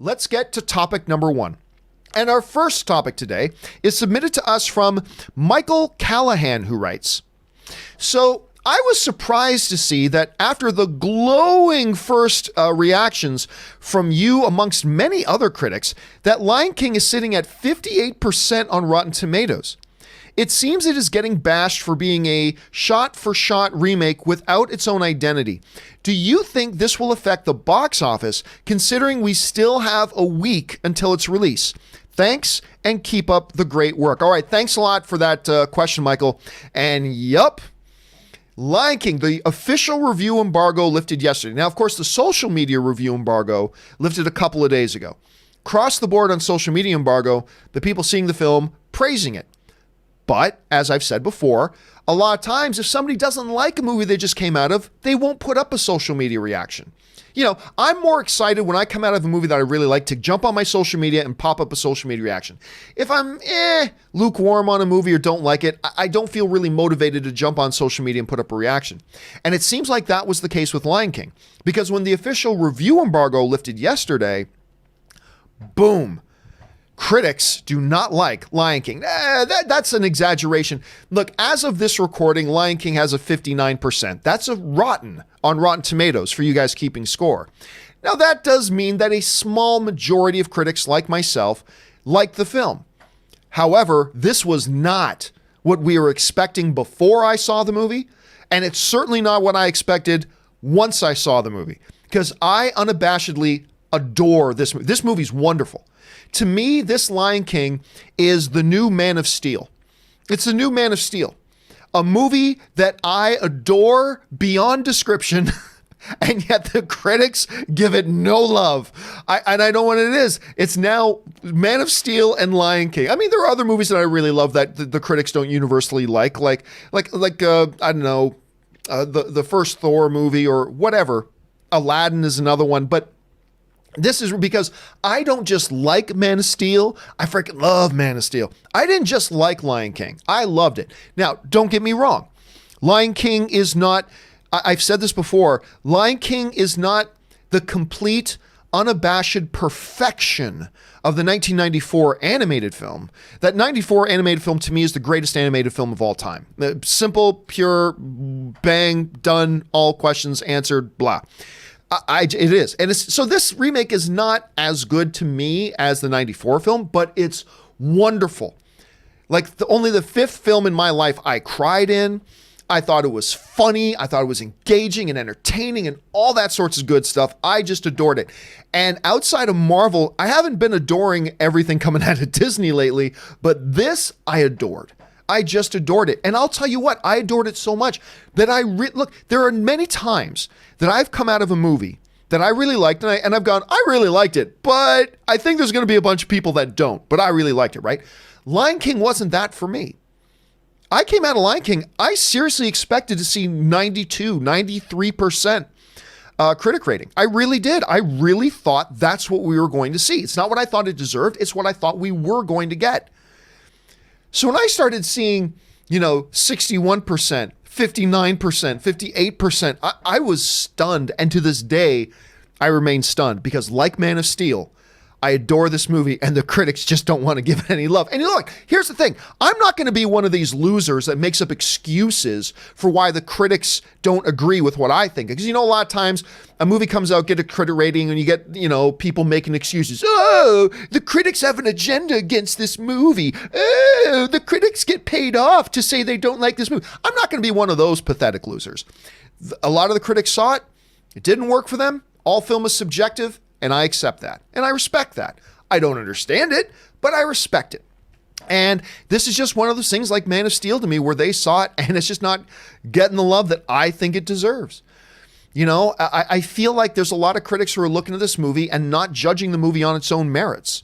let's get to topic number one. And our first topic today is submitted to us from Michael Callahan, who writes, so I was surprised to see that after the glowing first reactions from you amongst many other critics, that Lion King is sitting at 58% on Rotten Tomatoes. It seems it is getting bashed for being a shot-for-shot remake without its own identity. Do you think this will affect the box office, considering we still have a week until its release? Thanks, and keep up the great work. All right, thanks a lot for that question, Michael. And yup, Lion King, the official review embargo lifted yesterday. Now, of course, the social media review embargo lifted a couple of days ago. Across the board on social media embargo, the people seeing the film praising it. But, as I've said before, a lot of times if somebody doesn't like a movie they just came out of, they won't put up a social media reaction. You know, I'm more excited when I come out of a movie that I really like to jump on my social media and pop up a social media reaction. If I'm lukewarm on a movie or don't like it, I don't feel really motivated to jump on social media and put up a reaction. And it seems like that was the case with Lion King. Because when the official review embargo lifted yesterday, boom. Critics do not like Lion King. That's an exaggeration. Look, as of this recording, Lion King has a 59%. That's a rotten on Rotten Tomatoes for you guys keeping score. Now, that does mean that a small majority of critics like myself like the film. However, this was not what we were expecting before I saw the movie, and it's certainly not what I expected once I saw the movie, because I unabashedly adore this movie. This movie's wonderful. To me, this Lion King is the new Man of Steel. It's the new Man of Steel, a movie that I adore beyond description, and yet the critics give it no love. I don't know what it is. It's now Man of Steel and Lion King. I mean, there are other movies that I really love that the critics don't universally like I don't know, the first Thor movie or whatever. Aladdin is another one, but this is because I don't just like Man of Steel. I freaking love Man of Steel. I didn't just like Lion King. I loved it. Now, don't get me wrong. Lion King is not, I've said this before, Lion King is not the complete, unabashed perfection of the 1994 animated film. That 94 animated film to me is the greatest animated film of all time. Simple, pure, bang, done, all questions answered, blah. It is. And so this remake is not as good to me as the 94 film, but it's wonderful. Like only the fifth film in my life I cried in. I thought it was funny. I thought it was engaging and entertaining and all that sorts of good stuff. I just adored it. And outside of Marvel, I haven't been adoring everything coming out of Disney lately, but this I adored. I just adored it. And I'll tell you what, I adored it so much that look, there are many times that I've come out of a movie that I really liked and I've gone, I really liked it, but I think there's going to be a bunch of people that don't, but I really liked it, right? Lion King wasn't that for me. I came out of Lion King, I seriously expected to see 92, 93% critic rating. I really did. I really thought that's what we were going to see. It's not what I thought it deserved. It's what I thought we were going to get. So when I started seeing, 61%, 59%, 58%, I was stunned. And to this day, I remain stunned because like Man of Steel, I adore this movie and the critics just don't want to give it any love. And look, here's the thing. I'm not going to be one of these losers that makes up excuses for why the critics don't agree with what I think. Because, a lot of times a movie comes out, get a critic rating, and you get, people making excuses. Oh, the critics have an agenda against this movie. Oh, the critics get paid off to say they don't like this movie. I'm not going to be one of those pathetic losers. A lot of the critics saw it. It didn't work for them. All film is subjective. And I accept that. And I respect that. I don't understand it, but I respect it. And this is just one of those things like Man of Steel to me where they saw it and it's just not getting the love that I think it deserves. I feel like there's a lot of critics who are looking at this movie and not judging the movie on its own merits.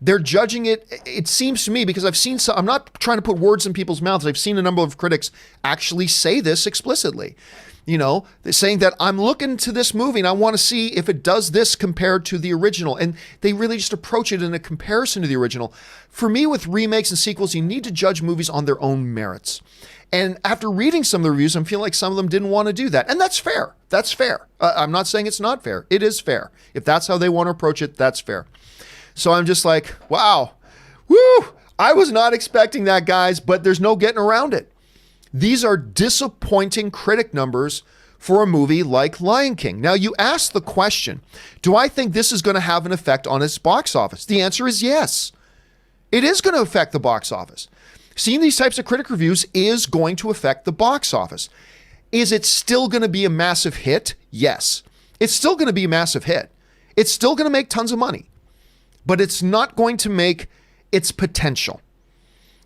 They're judging it, it seems to me, because I've seen some, I'm not trying to put words in people's mouths. I've seen a number of critics actually say this explicitly. They're saying that I'm looking to this movie and I want to see if it does this compared to the original. And they really just approach it in a comparison to the original. For me, with remakes and sequels, you need to judge movies on their own merits. And after reading some of the reviews, I'm feeling like some of them didn't want to do that. And that's fair. That's fair. I'm not saying it's not fair. It is fair. If that's how they want to approach it, that's fair. So I'm just like, wow, woo, I was not expecting that, guys, but there's no getting around it. These are disappointing critic numbers for a movie like Lion King. Now, you asked the question, do I think this is going to have an effect on its box office? The answer is yes. It is going to affect the box office. Seeing these types of critic reviews is going to affect the box office. Is it still going to be a massive hit? Yes. It's still going to be a massive hit. It's still going to make tons of money, but it's not going to make its potential.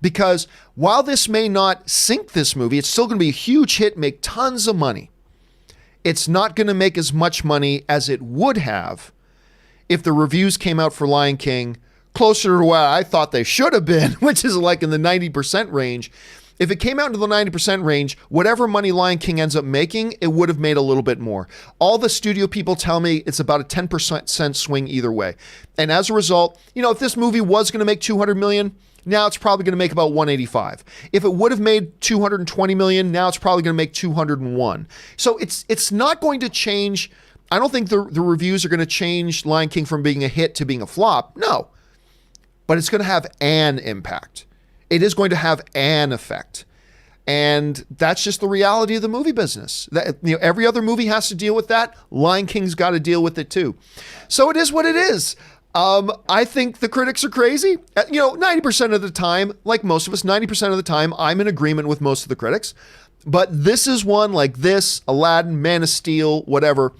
Because while this may not sink this movie, it's still going to be a huge hit, make tons of money. It's not going to make as much money as it would have if the reviews came out for Lion King closer to what I thought they should have been, which is like in the 90% range. If it came out into the 90% range, whatever money Lion King ends up making, it would have made a little bit more. All the studio people tell me it's about a 10% swing either way. And as a result, if this movie was going to make $200 million, now it's probably going to make about 185. If it would have made 220 million, now it's probably going to make 201. So it's not going to change. I don't think the reviews are going to change Lion King from being a hit to being a flop. No. But it's going to have an impact. It is going to have an effect. And that's just the reality of the movie business. Every other movie has to deal with that. Lion King's got to deal with it too. So it is what it is. I think the critics are crazy. 90% of the time, like most of us, 90% of the time, I'm in agreement with most of the critics. But this is one like this, Aladdin, Man of Steel, whatever.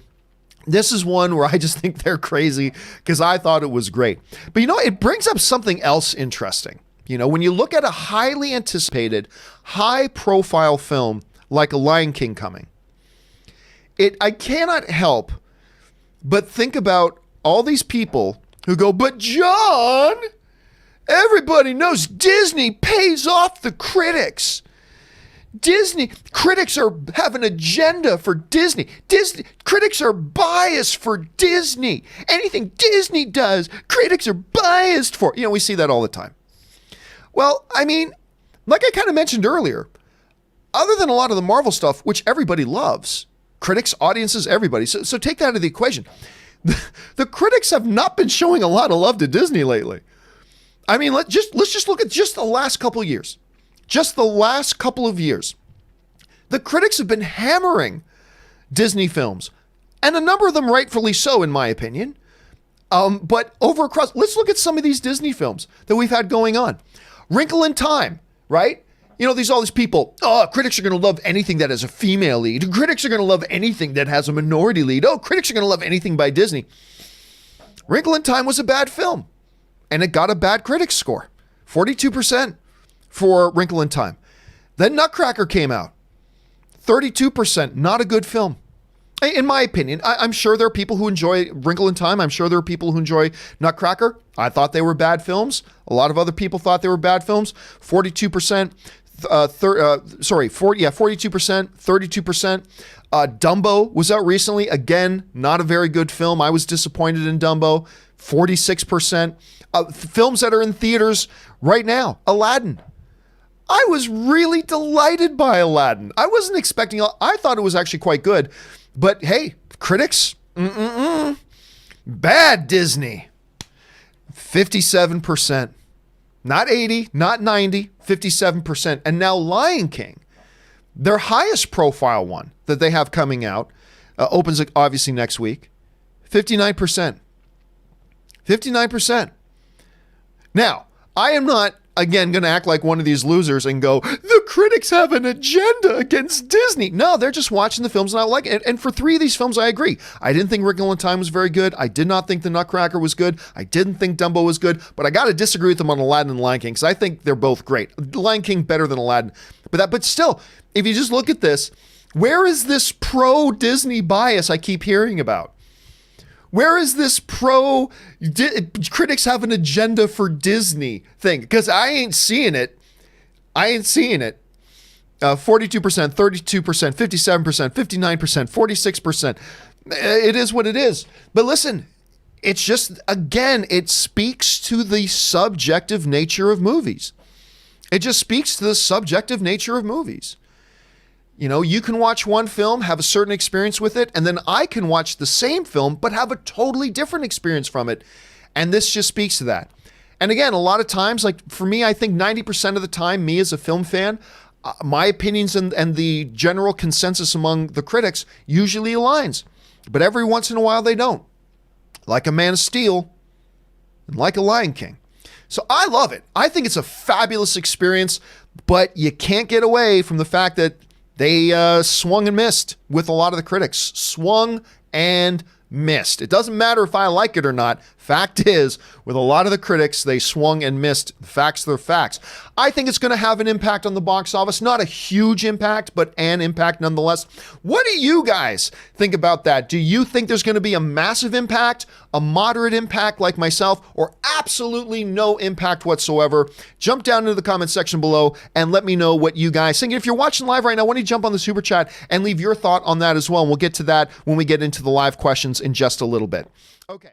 This is one where I just think they're crazy because I thought it was great. But it brings up something else interesting. When you look at a highly anticipated, high-profile film like a Lion King coming, I cannot help but think about all these people who go, but John, everybody knows Disney pays off the critics. Disney critics have an agenda for Disney. Disney critics are biased for Disney. Anything Disney does, critics are biased for. We see that all the time. Well, like I kind of mentioned earlier, other than a lot of the Marvel stuff, which everybody loves, critics, audiences, everybody. So take that out of the equation. The critics have not been showing a lot of love to Disney lately. Let's just look at just the last couple of years. Just the last couple of years. The critics have been hammering Disney films, and a number of them rightfully so, in my opinion. But let's look at some of these Disney films that we've had going on. Wrinkle in Time, right? All these people, critics are going to love anything that has a female lead. Critics are going to love anything that has a minority lead. Critics are going to love anything by Disney. Wrinkle in Time was a bad film, and it got a bad critics score, 42% for Wrinkle in Time. Then Nutcracker came out, 32%, not a good film. In my opinion, I'm sure there are people who enjoy Wrinkle in Time. I'm sure there are people who enjoy Nutcracker. I thought they were bad films. A lot of other people thought they were bad films. 42%, 42%, 32%. Dumbo was out recently. Again, not a very good film. I was disappointed in Dumbo. 46%. Films that are in theaters right now. Aladdin. I was really delighted by Aladdin. I wasn't expecting. I thought it was actually quite good. But hey, critics, bad Disney. 57%. Not 80, not 90, 57%. And now Lion King, their highest profile one that they have coming out, opens obviously next week, 59%. 59%. Now, I am not, again, going to act like one of these losers and go, the critics have an agenda against Disney. No, they're just watching the films and I like it. And for 3 of these films, I agree. I didn't think Wrinkle in Time was very good. I did not think The Nutcracker was good. I didn't think Dumbo was good. But I got to disagree with them on Aladdin and Lion King because I think they're both great. Lion King better than Aladdin. But still, if you just look at this, where is this pro-Disney bias I keep hearing about? Where is this critics have an agenda for Disney thing? Because I ain't seeing it. 42%, 32%, 57%, 59%, 46%. It is what it is. But listen, it's just, again, it speaks to the subjective nature of movies. It just speaks to the subjective nature of movies. You know, you can watch one film, have a certain experience with it, and then I can watch the same film, but have a totally different experience from it. And this just speaks to that. And again, a lot of times, like for me, I think 90% of the time, me as a film fan, my opinions and the general consensus among the critics usually aligns. But every once in a while, they don't. Like a Man of Steel and like a Lion King. So I love it. I think it's a fabulous experience, but you can't get away from the fact that they swung and missed with a lot of the critics. Swung and missed. It doesn't matter if I like it or not. Fact is, with a lot of the critics, they swung and missed. Facts, they're facts. I think it's going to have an impact on the box office. Not a huge impact, but an impact nonetheless. What do you guys think about that? Do you think there's going to be a massive impact, a moderate impact like myself, or absolutely no impact whatsoever? Jump down into the comment section below and let me know what you guys think. If you're watching live right now, why don't you jump on the super chat and leave your thought on that as well? And we'll get to that when we get into the live questions in just a little bit. Okay.